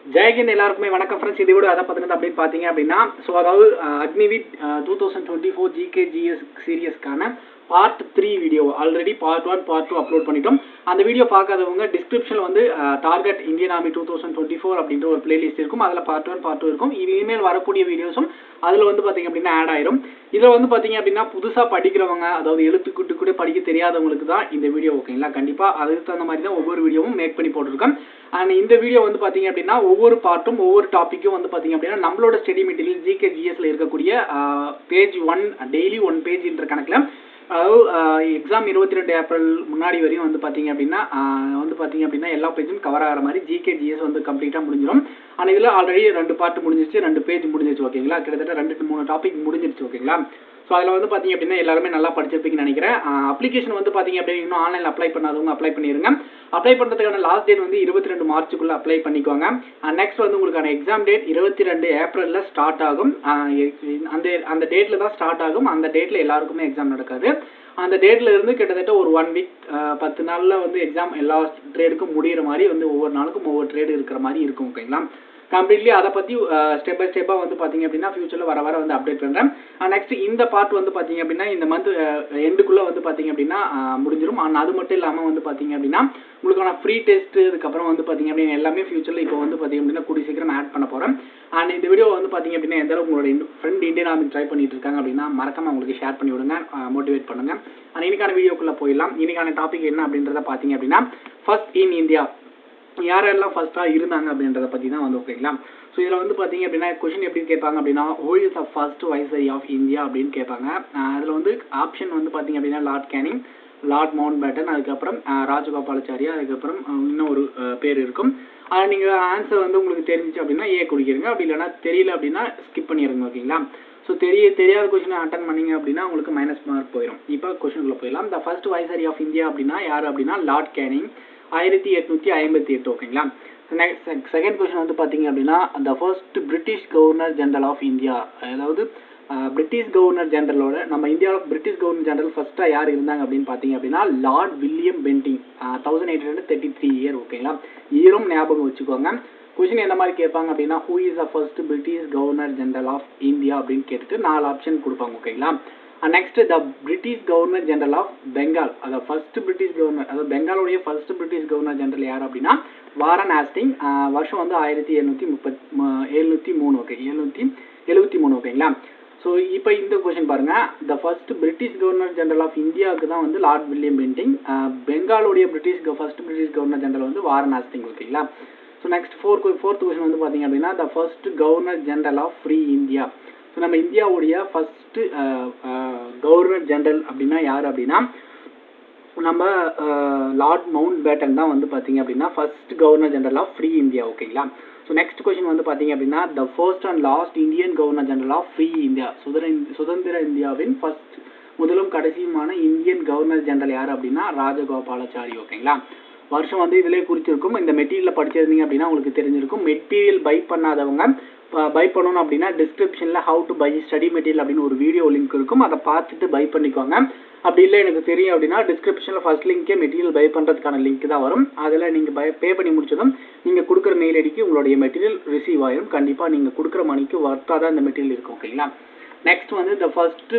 ஜெயகின் எல்லாருக்குமே வணக்கம் ஃப்ரெண்ட்ஸ். இதை விட அதை பார்த்துட்டு அப்படின்னு பார்த்தீங்க அப்படின்னா அதாவது அக்னிவித் 2024 ஜிகே ஜிஎஸ் சீரியஸ்க்கான part 3 video already part 1 part 2 upload பண்ணிட்டோம். அந்த வீடியோ பார்க்காதவங்க டிஸ்கிரிப்ஷனில் வந்து டார்கெட் இந்தியன் ஆர்மி 2024 அப்படின்ற ஒரு பிளேலிஸ்ட் இருக்கும். அதில் பார்ட் 1 பார்ட் 2 இருக்கும். இனிமேல் வரக்கூடிய வீடியோஸும் அதில் வந்து பார்த்தீங்க அப்படின்னா ஆட் ஆயிரும். இதில் வந்து பார்த்தீங்க அப்படின்னா புதுசாக படிக்கிறவங்க, அதாவது எழுத்துக்கூட்டு கூட படிக்க தெரியாதவங்களுக்கு தான் இந்த வீடியோ, ஓகேங்களா? கண்டிப்பாக அதுக்கு தகுந்த மாதிரி தான் ஒவ்வொரு வீடியோவும் மேக் பண்ணி போட்டிருக்கேன். அண்ட் இந்த வீடியோ வந்து பார்த்தீங்க அப்படின்னா ஒவ்வொரு பார்ட்டும் ஒவ்வொரு டாப்பிக்கும் வந்து பார்த்தீங்க அப்படின்னா நம்மளோட ஸ்டடி மெட்டீரியல் ஜிகே ஜிஎஸ்ல இருக்கக்கூடிய பேஜ் 1 டெய்லி 1 பேஜ்ன்ற கணக்கில், அதாவது எக்ஸாம் 22 ஏப்ரல் முன்னாடி வரையும் வந்து பார்த்தீங்க அப்படின்னா எல்லா பேஜும் கவர் ஆகிற மாதிரி ஜிகே ஜிஎஸ் வந்து கம்ப்ளீட்டாக முடிஞ்சிடும். ஆனால் இதில் ஆல்ரெடி 2 பார்ட் முடிஞ்சிருச்சு, 2 பேஜ் முடிஞ்சிருச்சு, ஓகேங்களா? கிட்டத்தட்ட 2-3 டாபிக் முடிஞ்சிருச்சு, ஓகேங்களா? ஸோ அதில் வந்து பார்த்தீங்க அப்படின்னா எல்லாருமே நல்லா படிச்சிருப்பீங்கன்னு நினைக்கிறேன். அப்ளிகேஷன் வந்து பார்த்தீங்க அப்படின்னா இன்னும் ஆன்லைனில் அப்ளை பண்ணாதவங்க அப்ளை பண்ணிடுங்க. அப்ளை பண்ணுறதுக்கான லாஸ்ட் டேட் வந்து 22 மார்ச்சுக்குள்ளே அப்ளை பண்ணிக்கோங்க. நெக்ஸ்ட் வந்து உங்களுக்கான எக்ஸாம் டேட் 22 ஏப்ரலில் ஸ்டார்ட் ஆகும். அந்த டேட்டில் தான் ஸ்டார்ட் ஆகும். அந்த டேட்டில் எல்லாருக்குமே எக்ஸாம் நடக்காது. அந்த டேட்டில் இருந்து கிட்டத்தட்ட ஒரு 1 வீக் 10 நாளில் வந்து எக்ஸாம் எல்லா ட்ரேடுக்கும் முடிகிற மாதிரி வந்து ஒவ்வொரு நாளுக்கும் ஒவ்வொரு ட்ரேடு இருக்கிற மாதிரி இருக்கும், ஓகேங்களா? கம்ப்ளீட்லி அதை பற்றி ஸ்டெப் பை ஸ்டெப்பாக வந்து பார்த்தீங்க அப்படின்னா ஃபியூச்சரில் வர வந்து அப்டேட் பண்ணுறேன். நெக்ஸ்ட் இந்த பார்ட் வந்து பார்த்தீங்க அப்படின்னா இந்த மந்த் எண்டுக்குள்ளே வந்து பார்த்தீங்க அப்படின்னா முடிஞ்சிடும். ஆனால் அது மட்டும் இல்லாமல் வந்து பார்த்தீங்க அப்படின்னா உங்களுக்கான ஃப்ரீ டெஸ்ட், இதுக்கப்புறம் வந்து பார்த்தீங்க அப்படின்னா எல்லாமே ஃபியூச்சரில் இப்போ வந்து பார்த்தீங்க அப்படின்னா கூடிய சீக்கிரம் ஆட் பண்ண போகிறேன். அண்ட் இந்த வீடியோ வந்து பார்த்தீங்க அப்படின்னா எந்த அளவுக்கு உங்களோட ஃப்ரெண்ட் இந்தியன் ஆர்மி ட்ரை பண்ணிட்டு இருக்காங்க அப்படின்னா மறக்காம உங்களுக்கு ஷேர் பண்ணி விடுங்க, மோட்டிவேட் பண்ணுங்க. அண்ட் இன்னைக்கான வீடியோக்குள்ளே போயிடலாம். இன்னைக்கான டாபிக் என்ன அப்படின்றத பார்த்தீங்க அப்படின்னா ஃபர்ஸ்ட் இன் இந்தியா யாரெல்லாம் ஃபர்ஸ்ட்டாக இருந்தாங்க அப்படின்றத பற்றி தான் வந்து, ஓகேங்களா? ஸோ இதில் வந்து பார்த்தீங்க அப்படின்னா கொஷின் எப்படி கேட்பாங்க அப்படின்னா who is the first viceroy of India அப்படின்னு கேட்பாங்க. அதில் வந்து ஆப்ஷன் வந்து பார்த்தீங்க அப்படின்னா lord Canning, lord Mountbatten, அதுக்கப்புறம் ராஜகோபாலாச்சாரியா, அதுக்கப்புறம் இன்னும் ஒரு பேர் இருக்கும். அதை நீங்கள் ஆன்சர் வந்து உங்களுக்கு தெரிஞ்சிச்சு அப்படின்னா ஏ குடிக்கிறீங்க, அப்படி இல்லைன்னா தெரியல அப்படின்னா ஸ்கிப் பண்ணிடுங்க, ஓகேங்களா? ஸோ தெரியாத கொஸ்டினை அட்டன் பண்ணீங்க அப்படின்னா உங்களுக்கு மைனஸ் மார்க் போயிடும். இப்போ கொஸ்டினுக்குள்ள போயிடலாம். The first viceroy of India அப்படின்னா யார் அப்படின்னா லார்ட் கேனிங், 1858, ஓகேங்களா? செகண்ட் கொஸ்டின் வந்து பார்த்தீங்க அப்படின்னா the first British governor general of India, அதாவது பிரிட்டிஷ் கவர்னர் ஜெனரலோட நம்ம இந்தியாவில் பிரிட்டிஷ் கவர்னர் ஜெனரல் ஃபர்ஸ்ட்டாக யார் இருந்தாங்க அப்படின்னு பார்த்தீங்க அப்படின்னா லார்ட் வில்லியம் பென்டிங், 1833 இயர், ஓகேங்களா? இயரும் ஞாபகம் வச்சுக்கோங்க. கொஸ்டின் எந்த மாதிரி கேட்பாங்க அப்படின்னா who is the first British governor general of India அப்படின்னு கேட்டுட்டு 4 ஆப்ஷன் கொடுப்பாங்க, ஓகேங்களா? Next the British governor general of Bengal, அதாவது ஃபர்ஸ்ட் பிரிட்டிஷ் கவர்னர், அதாவது பெங்காலுடைய ஃபர்ஸ்ட் பிரிட்டிஷ் கவர்னர் ஜெனரல் யார் அப்படின்னா வாரன் ஹேஸ்டிங். வருஷம் வந்து 1773, ஓகே, 773, ஓகேங்களா? ஸோ இப்போ இந்த கொஸ்டின் பாருங்க, the first British governor general of இந்தியாவுக்கு தான் வந்து லார்ட் வில்லியம் பென்டிங், பெங்காலுடைய ஃபர்ஸ்ட் பிரிட்டிஷ் கவர்னர் ஜெனரல் வந்து வாரன் ஹேஸ்டிங், ஓகேங்களா? ஸோ நெக்ஸ்ட் ஃபோர்த் கொஸ்டின் வந்து பார்த்தீங்க அப்படின்னா the first governor general of free India. So நம்ம இந்தியாவுடைய ஃபர்ஸ்ட் கவர்னர் ஜெனரல் அப்படின்னா யார் அப்படின்னா நம்ம லார்ட் மவுண்ட் பேட்டன் தான் வந்து பார்த்தீங்க அப்படின்னா first governor general of free India, ஓகேங்களா? ஸோ நெக்ஸ்ட் கொஸ்டின் வந்து பார்த்தீங்க அப்படின்னா the first and last Indian governor general of free India, சுதந்திர இந்தியாவின் ஃபர்ஸ்ட் முதலும் கடைசியுமான இந்தியன் கவர்னர் ஜெனரல் யார் அப்படின்னா ராஜகோபாலாச்சாரி, ஓகேங்களா? வருஷம் வந்து இதிலே குறிச்சிருக்கும். இந்த மெட்டீரியல் படிச்சிருந்தீங்க அப்படின்னா உங்களுக்கு தெரிஞ்சிருக்கும். மெட்டீரியல் பை பண்ணாதவங்க பை பண்ணணும் அப்படின்னா டிஸ்கிரிப்ஷனில் how to buy study material அப்படின்னு ஒரு வீடியோ லிங்க் இருக்கும், அதை பார்த்துட்டு பை பண்ணிக்கோங்க. அப்படி இல்லை எனக்கு தெரியும் அப்படின்னா டிஸ்கிரிப்ஷனில் ஃபர்ஸ்ட் லிங்கே மெட்டீரியல் பை பண்ணுறதுக்கான லிங்க் தான் வரும். அதில் நீங்கள் பே பண்ணி முடிச்சதும் நீங்கள் கொடுக்குற மெயில் ஐடிக்கு உங்களுடைய மெட்டீரியல் ரிசீவ் ஆயிடும். கண்டிப்பாக நீங்கள் கொடுக்குற மணிக்கு ஒர்த்தாக தான் இந்த மெட்டீரியல் இருக்கும், ஓகேங்களா? நெக்ஸ்ட் வந்து the first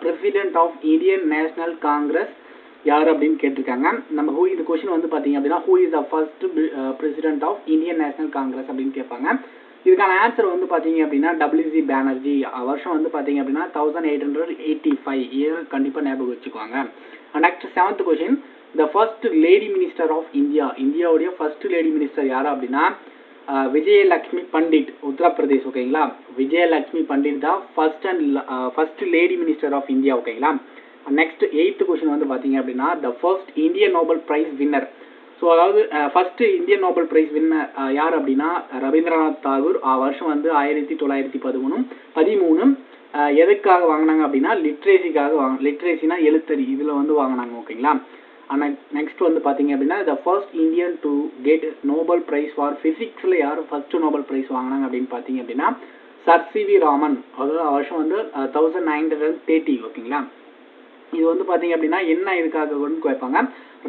president of Indian national Congress யார் அப்படின்னு கேட்டிருக்காங்க. நம்ம இது கொஸ்டின் வந்து பார்த்தீங்க அப்படின்னா who is the first president of Indian national Congress அப்படின்னு கேட்பாங்க. இதுக்கான ஆன்சர் வந்து பார்த்தீங்க அப்படின்னா WC பானர்ஜி. வருஷம் வந்து பார்த்தீங்க அப்படின்னா 1885 இயர், கண்டிப்பாக ஞாபகம் வச்சுக்குவாங்க. Next 7th question the first lady minister of India, இந்தியாவுடைய ஃபர்ஸ்ட் லேடி மினிஸ்டர் யார் அப்படின்னா விஜயலட்சுமி பண்டிட், உத்தரப்பிரதேஷ், ஓகேங்களா? விஜயலட்சுமி பண்டிட் தான் first lady minister of India, ஓகேங்களா? நெக்ஸ்ட் 8th கொஸ்டின் வந்து பார்த்தீங்க அப்படின்னா the first Indian Nobel prize winner. So அதாவது first Indian Nobel prize winner யார் அப்படின்னா ரவீந்திரநாத் தாகூர். வருஷம் வந்து 1913. எதுக்காக வாங்கினாங்க அப்படின்னா லிட்ரேசிக்காக லிட்ரேசினா எழுத்தறி, இதில் வந்து வாங்கினாங்க, ஓகேங்களா? ஆனால் நெக்ஸ்ட் வந்து பார்த்தீங்க அப்படின்னா the first Indian to get Nobel prize for ஃபிசிக்ஸில் யார் ஃபர்ஸ்ட் நோபல் பிரைஸ் வாங்கினாங்க அப்படின்னு பார்த்தீங்க அப்படின்னா சர் சிவி ராமன். அதாவது வருஷம் வந்து 1930, ஓகேங்களா? இது வந்து பார்த்தீங்க அப்படின்னா என்ன இதுக்காக கேட்பாங்க,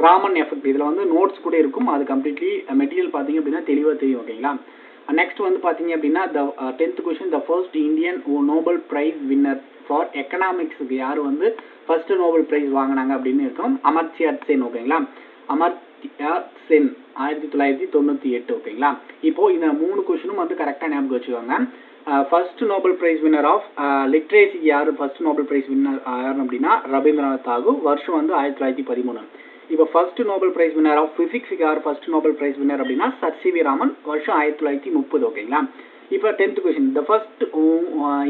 ராமன் எஃபெக்ட். இதில் வந்து நோட்ஸ் கூட இருக்கும், அது கம்ப்ளீட்லி மெட்டீரியல் பார்த்தீங்க அப்படின்னா தெளிவாக தெரியும், ஓகேங்களா? நெக்ஸ்ட் வந்து பார்த்தீங்க அப்படின்னா the 10th question the first Indian Nobel prize winner for எக்கனாமிக்ஸுக்கு யார் வந்து ஃபர்ஸ்ட் நோபல் பிரைஸ் வாங்கினாங்க அப்படின்னு இருக்கும். அமர்த்தியா சென். ஓகேங்களா, அமர்த்தியா சென் 1998. ஓகேங்களா. இப்போ இந்த 3 கொஷினும் வந்து கரெக்டாக ஞாபகம் வச்சுக்கோங்க. First Nobel prize winner of லிட்ரேசிக்கு யார் ஃபர்ஸ்ட் நோபல் பிரைஸ் வின்னர் யார் அப்படின்னா ரவீந்திரநாத் தாகூர். வருஷம் வந்து 1913. இப்போ first Nobel prize winner of பிசிக்ஸுக்கு யார் ஃபர்ஸ்ட் நோபல் பிரைஸ் வின்னர் அப்படின்னா சர் சி வி ராமன். வருஷம் 1930. ஓகேங்களா. இப்போ 10th question the first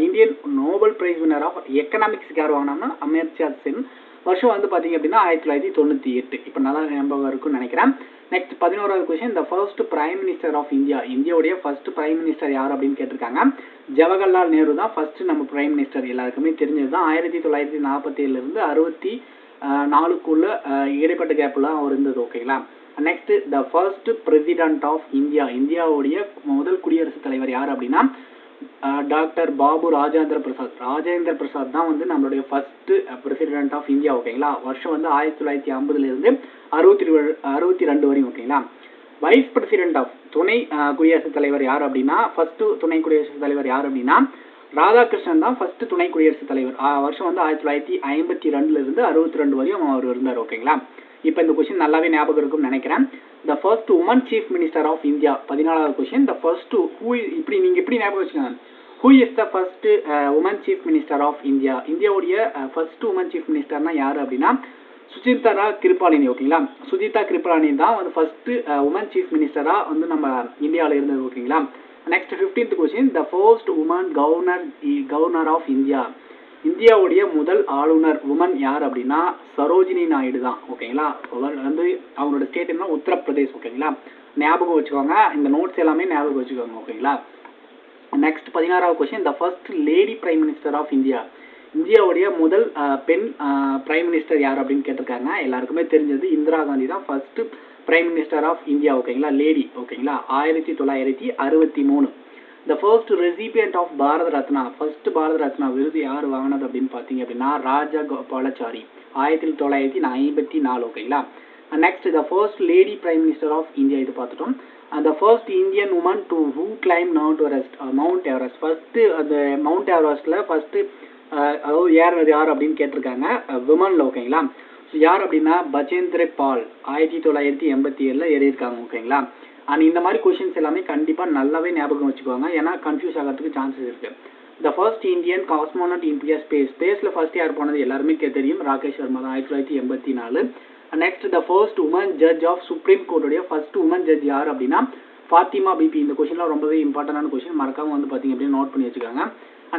Indian Nobel prize winner of எக்கனாமிக்ஸ்க்கு யார் வாங்கினாங்கன்னா அமர்த்தியா சென். வருஷம் வந்து பார்த்தீங்க அப்படின்னா 1998. இப்போ நல்லா ஞாபகம் இருக்கும்னு நினைக்கிறேன். நெக்ஸ்ட் 11வது question the first prime minister of India. இந்தியாவுடைய ஃபர்ஸ்ட் பிரைம் மினிஸ்டர் யார் அப்படின்னு கேட்டிருக்காங்க. ஜவஹர்லால் நேரு தான் ஃபர்ஸ்ட் நம்ம பிரைம் மினிஸ்டர். எல்லாருக்குமே தெரிஞ்சது தான். 1947 64க்குள்ள இடைப்பட்ட கேப்லாம் அவர் இருந்தது. ஓகேங்களா. Next the first president of India. இந்தியாவுடைய முதல் குடியரசுத் தலைவர் யார் அப்படின்னா டாக்டர் பாபு ராஜேந்திர பிரசாத். ராஜேந்திர பிரசாத் தான் வந்து நம்மளுடைய ஃபர்ஸ்ட் பிரசிடென்ட் ஆஃப் இந்தியா. ஓகேங்களா. வருஷம் வந்து 1950 62 வரையும். ஓகேங்களா. வைஸ் பிரசிடென்ட் ஆஃப் துணை குடியரசுத் தலைவர் யார் அப்படின்னா ஃபர்ஸ்ட் துணை குடியரசுத் தலைவர் யார் அப்படின்னா ராதாகிருஷ்ணன் தான் ஃபர்ஸ்ட் துணை குடியரசுத் தலைவர். வருஷம் வந்து 1952 62 வரையும் அவர் இருந்தார். ஓகேங்களா. இப்போ இந்த கொஸ்டின் நல்லாவே ஞாபகம் இருக்கும்னு நினைக்கிறேன். The first woman chief minister of India. 14வது கொஸ்டின் த ஃபர்ஸ்ட் இப்படி நீங்கள் எப்படி ஞாபகம் வச்சுக்கோங்க. Who is the first woman chief minister of India. இந்தியாவுடைய ஃபர்ஸ்ட் உமன் சீஃப் மினிஸ்டர்னா யார் அப்படின்னா சுஜிதா கிருபாலினி. ஓகேங்களா. சுஜிதா கிருபாலினி தான் வந்து ஃபர்ஸ்ட் உமன் சீஃப் மினிஸ்டராக வந்து நம்ம இந்தியாவில் இருந்தது. ஓகேங்களா. Next 15th question the first woman governor of India. இந்தியாவுடைய முதல் ஆளுநர் உமன் யார் அப்படின்னா சரோஜினி நாயுடு தான். ஓகேங்களா. அவர் வந்து அவங்களோட ஸ்டேட் என்ன உத்தரப்பிரதேஷ். ஓகேங்களா. ஞாபகம் வச்சுக்கோங்க. இந்த நோட்ஸ் எல்லாமே ஞாபகம் வச்சுக்கோங்க. ஓகேங்களா. நெக்ஸ்ட் 16வது question the first lady prime minister of India. இந்தியாவுடைய முதல் பெண் பிரைம் மினிஸ்டர் யார் அப்படின்னு கேட்டிருக்காங்க. எல்லாருக்குமே தெரிஞ்சது இந்திரா காந்தி தான் first prime minister of India. ஓகேங்களா. லேடி. ஓகேங்களா. 1963. The first recipient of Bharat Ratna. First Bharat Ratna விருது யார் வாங்கினது அப்படின்னு பார்த்தீங்க அப்படின்னா ராஜா கோபாலாச்சாரி 1954. ஓகேங்களா. Next the first lady prime minister of India. இது பார்த்துட்டோம். அந்த first Indian woman to who climb mount Everest. First அந்த மவுண்ட் எவரெஸ்ட்ல ஃபர்ஸ்ட் அதாவது ஏறினது யார் அப்படின்னு கேட்டிருக்காங்க. விமன்ல. ஓகேங்களா. ஸோ யார் அப்படின்னா பஜேந்திர பால் 1987 ஏறியிருக்காங்க. ஓகேங்களா. அண்ட் இந்த மாதிரி கொஷின்ஸ் எல்லாமே கண்டிப்பாக நல்லாவே ஞாபகம் வச்சுக்கோங்க. ஏன்னா கன்ஃபியூஸ் ஆகிறதுக்கு சான்சஸ் இருக்கு. The first Indian cosmonaut India ஸ்பேஸில் ஃபர்ஸ்ட் யார் போனது எல்லாருமே தெரியும். ராகேஷ் சர்மா தான் 1984. Next the first woman judge of supreme கோர்ட்டுடைய ஃபர்ஸ்ட் உமன் ஜட்ஜ் யார் அப்படின்னா ஃபாத்திமா பிபி. இந்த கொஷின்லாம் ரொம்பவே இம்பார்ட்டன்டான கொஷின். மறக்காம வந்து பார்த்தீங்க அப்படின்னா நோட் பண்ணி வச்சுக்கோங்க.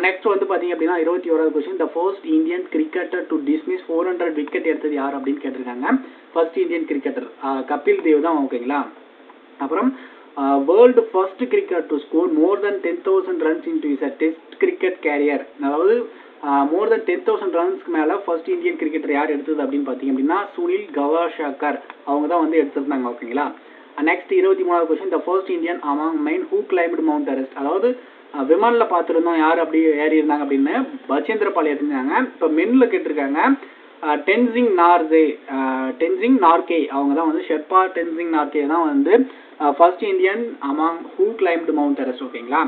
நெக்ஸ்ட் வந்து பார்த்தீங்க அப்படின்னா 21வது question the first Indian cricketer to dismiss 400 wicket எடுத்தது யார் அப்படின்னு கேட்டிருக்காங்க. First Indian cricketer Kapil Dev தான். ஓகேங்களா. அப்புறம் world first cricket to score more than 10,000 runs into is a test cricket career. அதாவது மோர் தென் 10,000 ரன்ஸ்க்கு மேலே ஃபர்ஸ்ட் இந்தியன் கிரிக்கெட்டர் யார் எடுத்தது அப்படின்னு பார்த்தீங்க அப்படின்னா சுனில் கவாஸ்கர் அவங்க தான் வந்து எடுத்திருந்தாங்க. ஓகேங்களா. நெக்ஸ்ட் 23வது question the first Indian among men who climbed mount Everest. அதாவது விமானில் பார்த்துருந்தோம் யார் அப்படி ஏறி இருந்தாங்க அப்படின்னு பஜேந்திர பால் ஏறிருந்தாங்க. இப்போ மென்னில் கேட்டிருக்காங்க டென்சிங் நார்கே அவங்க தான் வந்து ஷெர்பா டென்சிங் நார்கே தான் வந்து first Indian among who climbed mount Everest. ஓகேங்களா.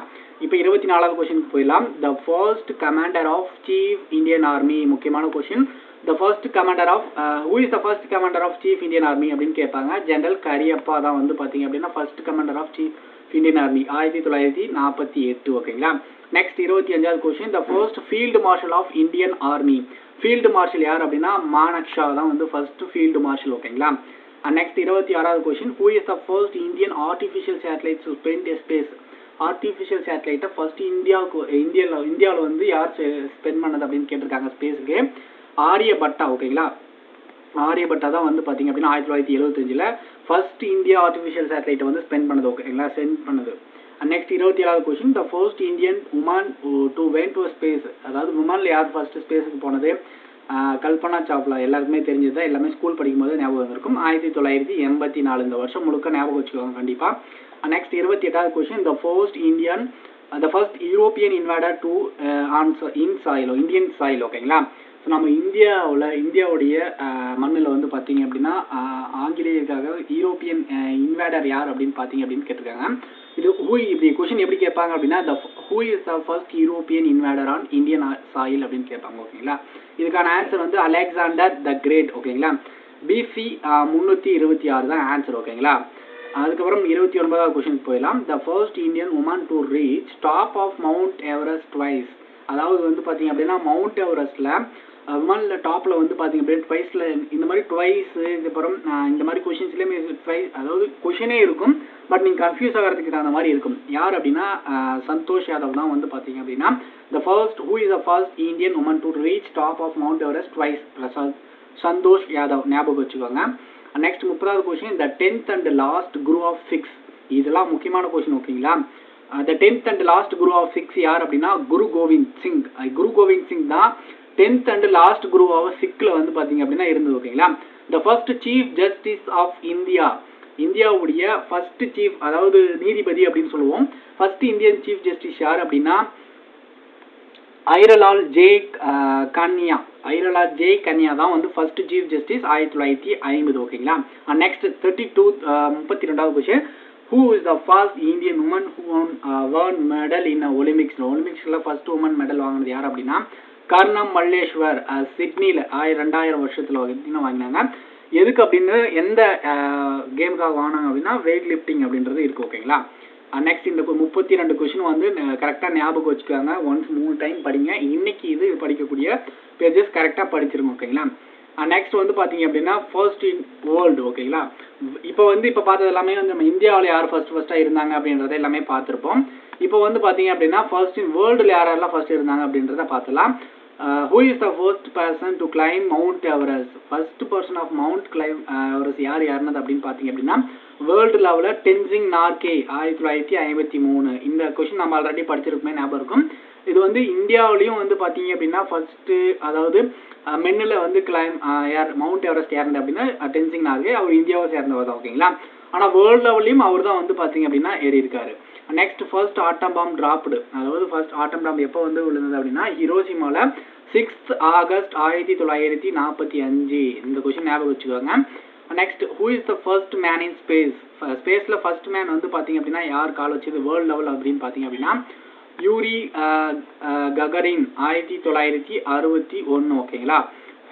இப்போ 24வது கொஸ்டினுக்கு போயிடலாம். The first commander of chief Indian army. முக்கியமான question. The first commander of who is the first commander of chief Indian army அப்படின்னு கேட்பாங்க. ஜெனரல் கரியப்பா தான் வந்து பார்த்தீங்க அப்படின்னா first commander of chief Indian army 1948. ஓகேங்களா. நெக்ஸ்ட் 25வது question the first field marshal of Indian army. Field marshal யார் அப்படின்னா மானக்ஷா தான் வந்து ஃபர்ஸ்ட் ஃபீல்டு மார்ஷல். ஓகேங்களா. நெக்ஸ்ட் 26வது question who is the first Indian artificial satellite to spend space. Artificial சேட்டலைட்டை first இந்தியாவில் வந்து யார் ஸ்பெண்ட் பண்ணது அப்படின்னு கேட்டிருக்காங்க ஸ்பேஸுக்கு. ஆரியபட்டா. ஓகேங்களா. ஆரியபட்டா தான் வந்து பார்த்தீங்க அப்படின்னா 1975 ஃபர்ஸ்ட் இந்தியா ஆர்டிஃபிஷியல் சேட்டலைட்டை வந்து ஸ்பெண்ட் பண்ணது. ஓகேங்களா. சென்ட் பண்ணது. நெக்ஸ்ட் 27வது question the first Indian woman to went to space. அதாவது உமனில் யார் ஃபர்ஸ்ட் ஸ்பேஸுக்கு போனது கல்பனா சாவ்லா. எல்லாருக்குமே தெரிஞ்சது தான். எல்லாமே ஸ்கூல் படிக்கும்போது ஞாபகம் இருக்கும். 1984. இந்த வருஷம் முழுக்க ஞாபகம் வச்சுக்கோங்க கண்டிப்பாக. நெக்ஸ்ட் 28வது question the first European invader to Indian soil. ஓகேங்களா. ஸோ நம்ம இந்தியாவுடைய மண்ணில் வந்து பார்த்தீங்க அப்படின்னா ஆங்கிலேயருக்காக யூரோப்பியன் இன்வைடர் யார் அப்படின்னு பார்த்தீங்க அப்படின்னு கேட்டிருக்காங்க. இது இப்படி கொஷின் எப்படி கேட்பாங்க அப்படின்னா who is the first European invader on Indian soil அப்படின்னு கேட்பாங்க. ஓகேங்களா, இதுக்கான ஆன்சர் வந்து அலெக்சாண்டர் த கிரேட். ஓகேங்களா, பிசி 326 தான் ஆன்சர். ஓகேங்களா, அதுக்கப்புறம் 29வது கொஸ்டின் போயிடலாம். The first Indian woman to reach top of mount Everest twice. அதாவது வந்து பார்த்தீங்க அப்படின்னா மவுண்ட் எவரெஸ்ட்டில் விமனில் டாப்பில் வந்து பார்த்தீங்க அப்படின்னா ட்வைஸில் இந்த மாதிரி ட்வைஸு இதுக்கப்புறம் இந்த மாதிரி கொஷின்ஸ்லேயுமே ட்வைஸ் அதாவது கொஷினே இருக்கும், பட் நீங்கள் கன்ஃபியூஸ் ஆகிறதுக்கு தகுந்த மாதிரி இருக்கும். யார் அப்படின்னா சந்தோஷ் யாதவ் தான் வந்து பார்த்தீங்க அப்படின்னா the first who is the first Indian woman to reach top of mount Everest twice. Santosh Yadav ஞாபகம் வச்சுக்கோங்க. நெக்ஸ்ட் 30வது question the 10th and last guru of 6. இதெல்லாம் முக்கியமான கொஸ்டின். ஓகேங்களா, the 10th and last guru of 6 யார் அப்படின்னா குரு கோவிந்த் சிங். குரு கோவிந்த் சிங் தான் 10th and last guru of 6ல வந்து பார்த்தீங்க அப்படின்னா இருந்தது. ஓகேங்களா, the first chief justice of India. இந்தியாவுடைய ஃபர்ஸ்ட் சீஃப் அதாவது நீதிபதி அப்படின்னு சொல்லுவோம். ஃபர்ஸ்ட் இந்தியன் சீஃப் ஜஸ்டிஸ் யார் அப்படின்னா ஐரலால் ஜே கன்யா. ஐரலால் ஜே கன்யா தான் வந்து ஃபர்ஸ்ட் சீஃப் ஜஸ்டிஸ் 1950. ஓகேங்களா, நெக்ஸ்ட் 32வது question who is the first Indian woman who won medal in Olympics. ஒலிம்பிக்ஸில் ஃபர்ஸ்ட் உமன் மெடல் வாங்கினது யார் அப்படின்னா கர்ணம் மல்லேஸ்வர் சிட்னியில் 2000 வருஷத்தில் வாங்கினாங்க. எதுக்கு அப்படின்னு எந்த கேமுக்காக வாங்கினாங்க அப்படின்னா வெயிட் லிஃப்டிங் அப்படின்றது இருக்குது. ஓகேங்களா, நெக்ஸ்ட் இந்த 32 கொஸ்டின் வந்து கரெக்டாக ஞாபகம் வச்சுக்காங்க. ஒன்ஸ் 3 டைம் படிங்க. இன்னைக்கு இது படிக்கக்கூடிய பேஜஸ் கரெக்டாக படிச்சிருங்க. ஓகேங்களா, நெக்ஸ்ட் வந்து பார்த்தீங்க அப்படின்னா ஃபர்ஸ்ட் இன் வேர்ல்டு. ஓகேங்களா, இப்போ பார்த்தது எல்லாமே வந்து நம்ம இந்தியாவில் யார் ஃபர்ஸ்ட்டாக இருந்தாங்க அப்படின்றத எல்லாமே பார்த்துருப்போம். இப்போ வந்து பார்த்தீங்க அப்படின்னா ஃபர்ஸ்ட் இன் வேர்ல்டில் யாரெல்லாம் ஃபர்ஸ்ட் இருந்தாங்க அப்படின்றத பார்த்துலாம். Who is the first person to climb mount Everest. First person of mount climb Everest யாருன்னு அப்படின்னு பார்த்தீங்க அப்படின்னா வேர்ல்டு லெவலில் டென்சிங் நார்கே 1953. இந்த கொஸ்டின் நம்ம ஆல்ரெடி படிச்சிருக்குமே ஞாபகம் இருக்கும். இது வந்து இந்தியாவிலையும் வந்து பார்த்தீங்க அப்படின்னா ஃபர்ஸ்ட்டு அதாவது மென்னில் வந்து கிளைம் யார் மவுண்ட் எவரெஸ்ட் யாருன்னு அப்படின்னா டென்சிங் நார்கே. அவர் இந்தியாவை சேர்ந்தவர் தான். ஓகேங்களா, ஆனால் வேர்ல்டு லெவல்லையும் அவர் தான் வந்து பார்த்தீங்க அப்படின்னா ஏறி இருக்காரு. Next first atom bomb dropped. அதாவது ஃபர்ஸ்ட் ஆட்டம் பாம் எப்போ வந்து விழுந்தது அப்படின்னா ஹிரோஷிமாவில் 6th ஆகஸ்ட் 1945. இந்த கொஸ்டின் ஞாபகம் வச்சுக்கோங்க. Next who is the first man in space. ஸ்பேஸில் ஃபர்ஸ்ட் மேன் வந்து பார்த்தீங்க அப்படின்னா யார் கால் வச்சது வேர்ல்டு லெவல் அப்படின்னு பார்த்தீங்க அப்படின்னா யூரி ககரின் 1961. ஓகேங்களா,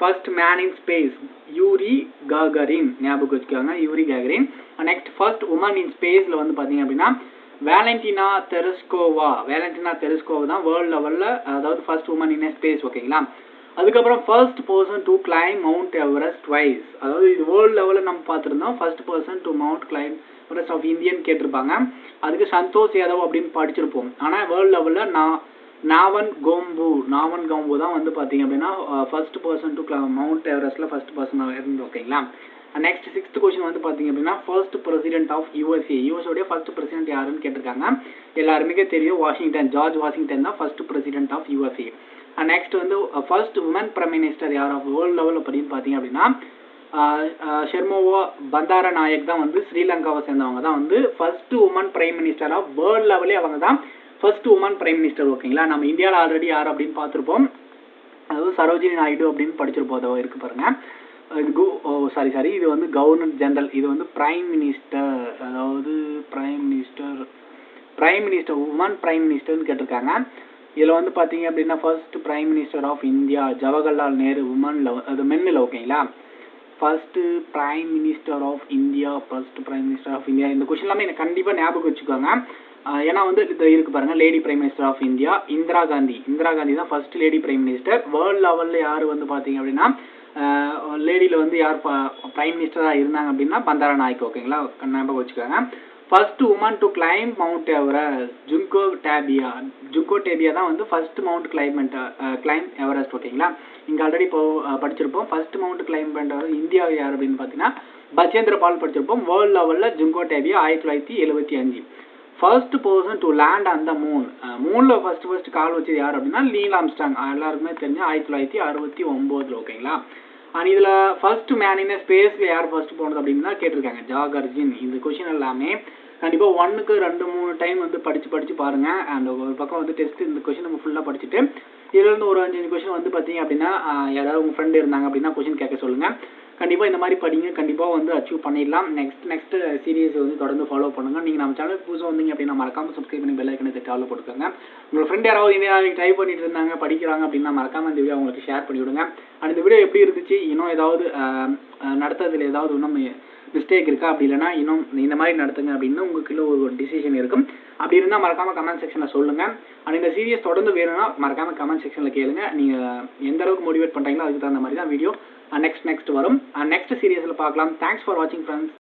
first man in space Yuri Gagarin ஞாபகம் வச்சுக்கோங்க, Yuri Gagarin. Next first woman in ஸ்பேஸில் வந்து பார்த்தீங்க அப்படின்னா வேலண்டினா தெரஸ்கோவா. வேலண்டினா தெரஸ்கோவா தான் வேர்ல்டு லெவலில் அதாவது ஃபர்ஸ்ட் உமன் இன் ஸ்பேஸ். ஓகேங்களா, அதுக்கப்புறம் first person to climb mount Everest twice. அதாவது இது வேர்ல்டு லெவலில் நம்ம பார்த்துருந்தோம். First person to mount climb Everest of Indian கேட்டிருப்பாங்க. அதுக்கு சந்தோஷ் யாதவ் அப்படின்னு படிச்சிருப்போம். ஆனால் வேர்ல்டு லெவலில் நாவன் கோம்பு தான் வந்து பார்த்தீங்க அப்படின்னா ஃபர்ஸ்ட் பர்சன் டு மவுண்ட் எவரெஸ்ட்டில் ஃபர்ஸ்ட் பர்சனாக இருந்து. ஓகேங்களா, நெக்ஸ்ட் 6th கொஸ்டின் வந்து பார்த்தீங்க அப்படின்னா ஃபர்ஸ்ட் பிரசிடென்ட் ஆஃப் யூஎஸ்ஏ. யூஎஸ்ஓடைய ஃபர்ஸ்ட் பிரசிடென்ட் யாருன்னு கேட்டிருக்காங்க. எல்லாருமே தெரியும், ஜார்ஜ் வாஷிங்டன் தான் first president of USA. Next வந்து ஃபர்ஸ்ட் உமன் பிரைம் மினிஸ்டர் யார் ஆஃப் வேர்ல்டு லெவல் அப்படின்னு பார்த்தீங்க அப்படின்னா ஷெர்மோவா பந்தார நாயக் தான் வந்து ஸ்ரீலங்காவை சேர்ந்தவங்க தான் வந்து first woman prime minister of world லெவலே அவங்க தான் ஃபர்ஸ்ட் உமன் பிரைம் மினிஸ்டர். ஓகேங்களா, நம்ம இந்தியாவில் ஆல்ரெடி யார் அப்படின்னு பார்த்துருப்போம். அதாவது சரோஜினி நாயுடு அப்படின்னு படிச்சிருப்போம். அதை இருக்கு பாருங்க. சாரி இது வந்து கவர்னர் ஜெனரல். இது வந்து பிரைம் மினிஸ்டர், அதாவது பிரைம் மினிஸ்டர் உமன் பிரைம் மினிஸ்டர்னு கேட்டிருக்காங்க. இதில் வந்து பார்த்தீங்க அப்படின்னா first prime minister of India Jawaharlal Nehru உமன்ல அது மென்னில். ஓகேங்களா, first prime minister of India இந்த கொஸ்டின் எல்லாமே எனக்கு கண்டிப்பாக ஞாபகம் வச்சுக்கோங்க. ஏன்னா வந்து இது இருக்கு பாருங்க, lady prime minister of India Indira Gandhi தான் first lady prime minister. World லெவலில் யார் வந்து பார்த்தீங்க அப்படின்னா லேடியில் வந்து யார் பிரைம் மினிஸ்டராக இருந்தாங்க அப்படின்னா பந்தாரா நாயக். ஓகேங்களா, ஞாபகம் வச்சுக்கோங்க. First woman to climb mount Everest Junko Tabei தான் வந்து ஃபர்ஸ்ட் மவுண்ட் கிளைம் எவரெஸ்ட். ஓகேங்களா, இங்கே ஆல்ரெடி இப்போ படிச்சிருப்போம். ஃபர்ஸ்ட் மவுண்ட் கிளைம் பண்ணுறது இந்தியா யார் அப்படின்னு பார்த்தீங்கன்னா பச்சேந்திர பால் படிச்சிருப்போம். வேர்ல்டு லெவலில் ஜுங்கோ டேபியா 1975. First person to land on the மூனில் ஃபர்ஸ்ட் கால் வச்சது யார் அப்படின்னா நீல் ஆம்ஸ்ட்ராங். எல்லாருக்குமே தெரிஞ்ச 1969. ஓகேங்களா, இதில் ஃபர்ஸ்ட் மேன் இன் ஸ்பேஸில் யார் ஃபர்ஸ்ட் போனது அப்படின்னு தான் கேட்டிருக்காங்க, ஜாகர்ஜின். இந்த கொஸ்டின் எல்லாமே கண்டிப்பாக 1க்கு 2-3 டைம் வந்து படித்து பாருங்கள். அண்ட் ஒரு பக்கம் வந்து டெஸ்ட் இந்த கொஸ்டின் நம்ம ஃபுல்லாக படிச்சுட்டு இதுலேருந்து ஒரு 5 கொஸ்டின் வந்து பார்த்தீங்க அப்படின்னா யாராவது உங்கள் ஃப்ரெண்டு இருந்தாங்க அப்படின்னா கொஸ்டின் கேட்க சொல்லுங்கள். கண்டிப்பாக இந்த மாதிரி படிங்க, கண்டிப்பாக வந்து அச்சீவ் பண்ணிடலாம். நெக்ஸ்ட் சீரியஸ் வந்து தொடர்ந்து ஃபாலோ பண்ணுங்கள். நீங்கள் நம்ம சேனலுக்கு புதுசாக வந்தீங்க அப்படின்னா மறக்காமல் சப்ஸ்கிரைப் பண்ணி பெல் ஐக்கனை தட்டி ஆல் போட்டுக்கோங்க. உங்கள் ஃப்ரெண்ட் யாராவது இந்தியாவில் ட்ரை பண்ணிட்டு இருந்தாங்க, படிக்கிறாங்க அப்படின்னா மறக்காமல் இந்த வீடியோ அவங்களுக்கு ஷேர் பண்ணி விடுங்க. அண்ட் இந்த வீடியோ எப்படி இருந்துச்சு, இன்னும் ஏதாவது நடத்துறதுல ஏதாவது இன்னும் மிஸ்டேக் இருக்கா, அப்படி இல்லைனா இன்னும் இந்த மாதிரி நடத்துங்க அப்படின்னு உங்களுக்குள்ள ஒரு டிசிஷன் இருக்கும். அப்படி இருந்தால் மறக்காமல் கமெண்ட் செக்ஷனில் சொல்லுங்கள். அண்ட் இந்த சீரியஸ் தொடர்ந்து வேணும்னா மறக்காமல் கமெண்ட் செக்ஷனில் கேளுங்க. நீங்கள் எந்த அளவுக்கு மோட்டிவேட் பண்ணுறீங்களோ அதுக்கு தகுந்த மாதிரி தான் வீடியோ நெக்ஸ்ட் வரும். நெக்ஸ்ட் சீரியஸில் பார்க்கலாம். தேங்க்ஸ் ஃபார் வாட்சிங் ஃப்ரெண்ட்ஸ்.